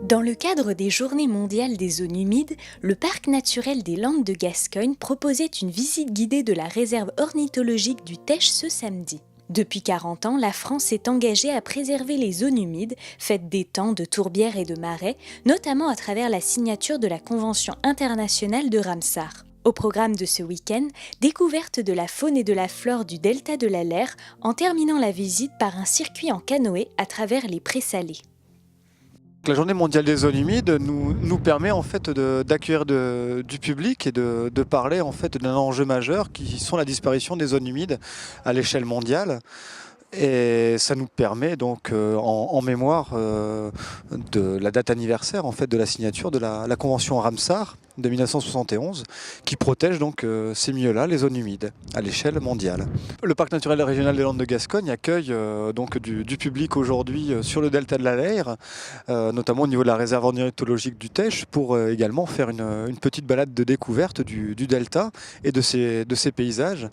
Dans le cadre des Journées mondiales des zones humides, le Parc naturel des Landes de Gascogne proposait une visite guidée de la réserve ornithologique du Teche ce samedi. Depuis 40 ans, la France s'est engagée à préserver les zones humides, faites d'étangs, de tourbières et de marais, notamment à travers la signature de la Convention internationale de Ramsar. Au programme de ce week-end, découverte de la faune et de la flore du delta de la Leyre, en terminant la visite par un circuit en canoë à travers les prés salés. La Journée mondiale des zones humides nous permet en fait d'accueillir du public et de parler en fait d'un enjeu majeur qui sont la disparition des zones humides à l'échelle mondiale. Et ça nous permet donc en mémoire de la date anniversaire en fait de la signature de la Convention Ramsar de 1971 qui protège donc ces milieux-là, les zones humides, à l'échelle mondiale. Le parc naturel régional des Landes de Gascogne accueille donc du public aujourd'hui sur le delta de la Leyre, notamment au niveau de la réserve ornithologique du Teche, pour également faire une petite balade de découverte du delta et de ses paysages,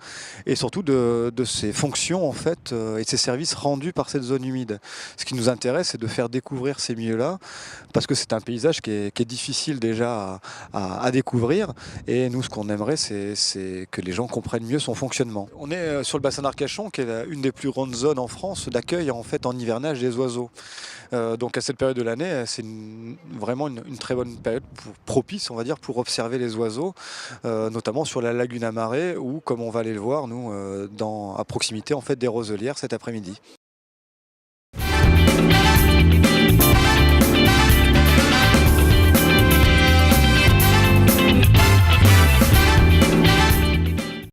et surtout de ses fonctions en fait, et de ses services rendus par cette zone humide. Ce qui nous intéresse, c'est de faire découvrir ces milieux-là, parce que c'est un paysage qui est difficile déjà à découvrir, et nous ce qu'on aimerait c'est que les gens comprennent mieux son fonctionnement. On est sur le bassin d'Arcachon qui est une des plus grandes zones en France d'accueil en fait en hivernage des oiseaux. Donc à cette période de l'année, c'est vraiment une très bonne période propice, on va dire, pour observer les oiseaux, notamment sur la lagune à Marais ou comme on va aller le voir nous à proximité en fait des Roselières cet après-midi.